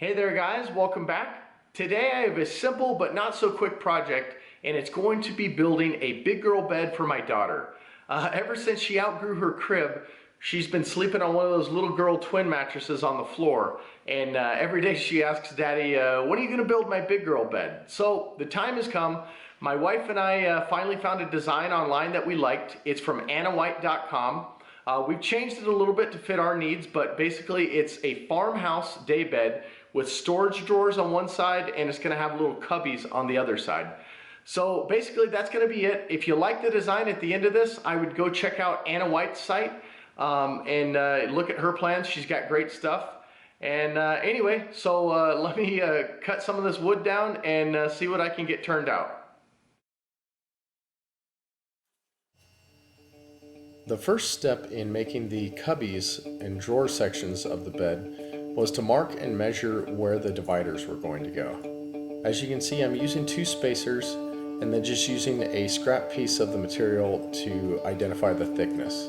Hey there guys, welcome back. Today I have a simple but not so quick project, and it's going to be building a big girl bed for my daughter. Ever since she outgrew her crib, she's been sleeping on one of those little girl twin mattresses on the floor, and every day she asks Daddy, when are you going to build my big girl bed? So the time has come. My wife and I finally found a design online that we liked. It's from annawhite.com. We've changed it a little bit to fit our needs, but basically it's a farmhouse day bed with storage drawers on one side, and it's going to have little cubbies on the other side. So basically that's going to be it. If you like the design at the end of this, I would go check out Anna White's site and look at her plans. She's got great stuff. And anyway, so let me cut some of this wood down and see what I can get turned out. The first step in making the cubbies and drawer sections of the bed was to mark and measure where the dividers were going to go. As you can see, I'm using 2 spacers and then just using a scrap piece of the material to identify the thickness.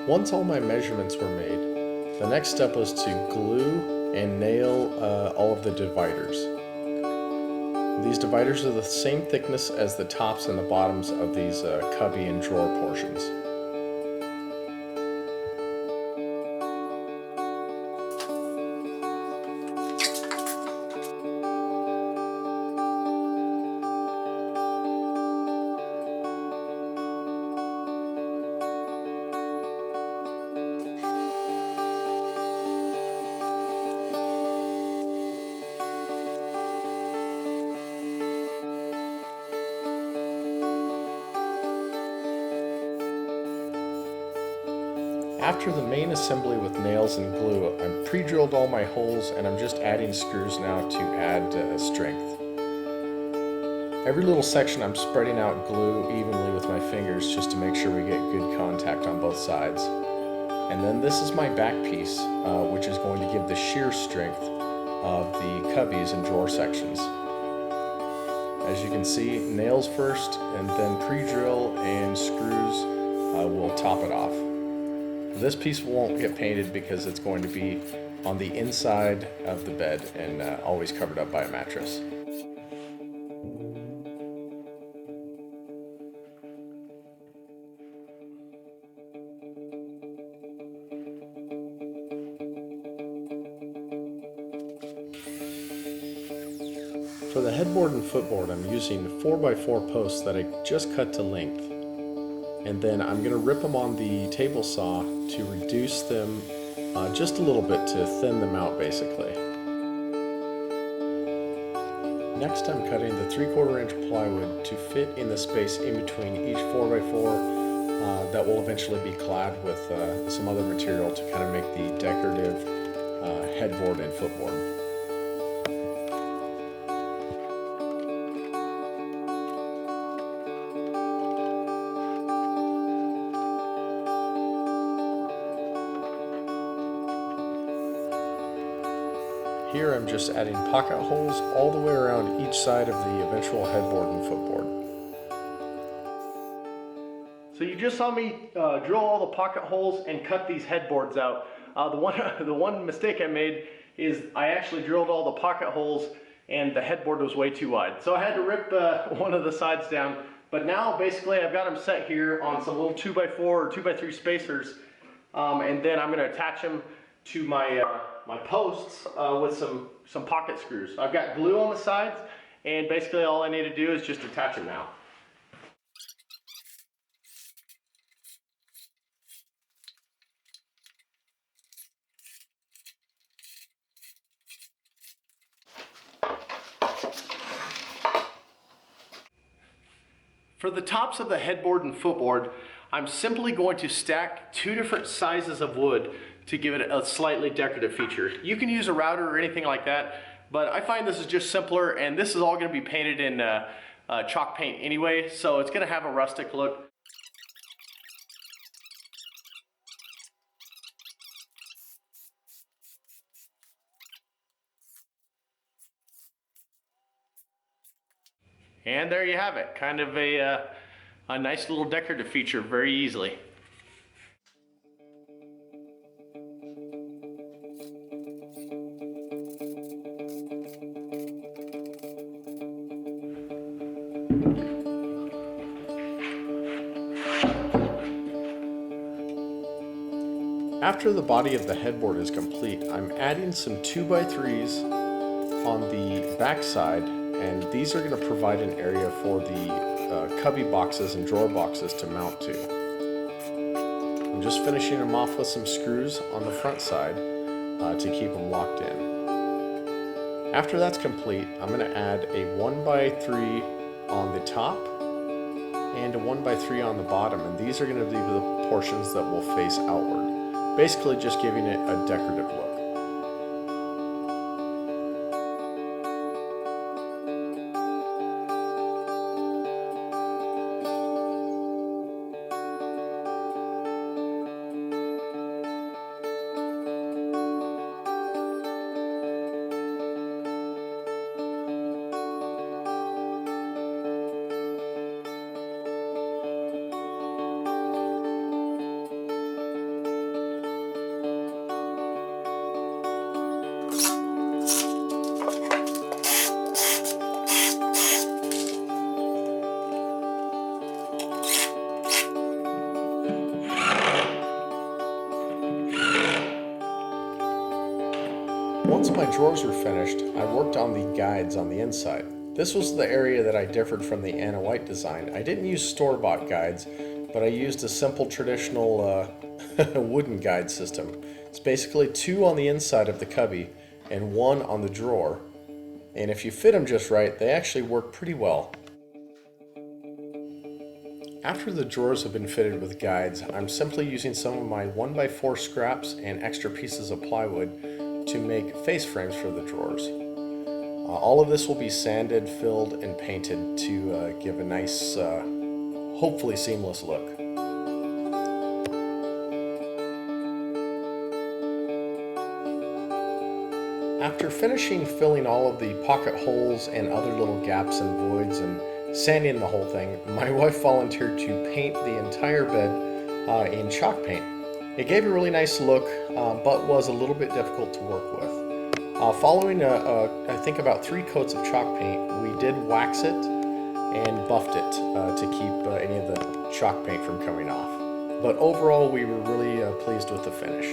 Once all my measurements were made, the next step was to glue and nail all of the dividers. These dividers are the same thickness as the tops and the bottoms of these cubby and drawer portions. After the main assembly with nails and glue, I've pre-drilled all my holes and I'm just adding screws now to add strength. Every little section I'm spreading out glue evenly with my fingers just to make sure we get good contact on both sides. And then this is my back piece, which is going to give the shear strength of the cubbies and drawer sections. As you can see, nails first and then pre-drill and screws will top it off. This piece won't get painted because it's going to be on the inside of the bed and always covered up by a mattress. For the headboard and footboard, I'm using 4x4 posts that I just cut to length. And then I'm going to rip them on the table saw to reduce them just a little bit to thin them out basically. Next I'm cutting the 3/4 inch plywood to fit in the space in between each 4x4 that will eventually be clad with some other material to kind of make the decorative headboard and footboard. Here I'm just adding pocket holes all the way around each side of the eventual headboard and footboard. So you just saw me drill all the pocket holes and cut these headboards out. The one mistake I made is I actually drilled all the pocket holes and the headboard was way too wide. So I had to rip one of the sides down. But now basically I've got them set here on some little 2x4 or 2x3 spacers, and then I'm going to attach them to my posts with some pocket screws. I've got glue on the sides, and basically all I need to do is just attach them now. For the tops of the headboard and footboard, I'm simply going to stack 2 different sizes of wood to give it a slightly decorative feature. You can use a router or anything like that, but I find this is just simpler, and this is all going to be painted in chalk paint anyway, so it's going to have a rustic look. And there you have it, kind of a nice little decorative feature very easily. After the body of the headboard is complete, I'm adding some 2x3s on the back side, and these are going to provide an area for the cubby boxes and drawer boxes to mount to. I'm just finishing them off with some screws on the front side to keep them locked in. After that's complete, I'm going to add a 1x3 on the top and a 1x3 on the bottom, and these are going to be the portions that will face outward, basically just giving it a decorative look. Once my drawers were finished, I worked on the guides on the inside. This was the area that I differed from the Anna White design. I didn't use store-bought guides, but I used a simple traditional wooden guide system. It's basically 2 on the inside of the cubby and 1 on the drawer. And if you fit them just right, they actually work pretty well. After the drawers have been fitted with guides, I'm simply using some of my 1x4 scraps and extra pieces of plywood to make face frames for the drawers. All of this will be sanded, filled, and painted to give a nice, hopefully seamless look. After finishing filling all of the pocket holes and other little gaps and voids and sanding the whole thing, my wife volunteered to paint the entire bed in chalk paint. It gave a really nice look, but was a little bit difficult to work with. Following, I think about 3 coats of chalk paint, we did wax it and buffed it to keep any of the chalk paint from coming off. But overall, we were really pleased with the finish.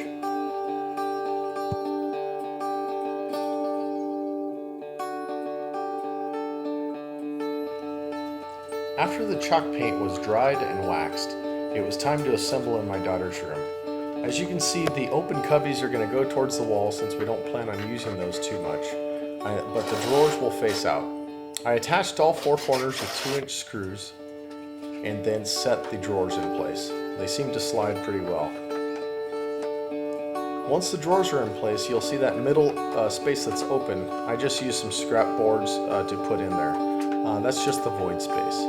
After the chalk paint was dried and waxed, it was time to assemble in my daughter's room. As you can see, the open cubbies are going to go towards the wall since we don't plan on using those too much, but the drawers will face out. I attached all 4 corners with 2-inch screws and then set the drawers in place. They seem to slide pretty well. Once the drawers are in place, you'll see that middle space that's open. I just used some scrap boards to put in there. That's just the void space.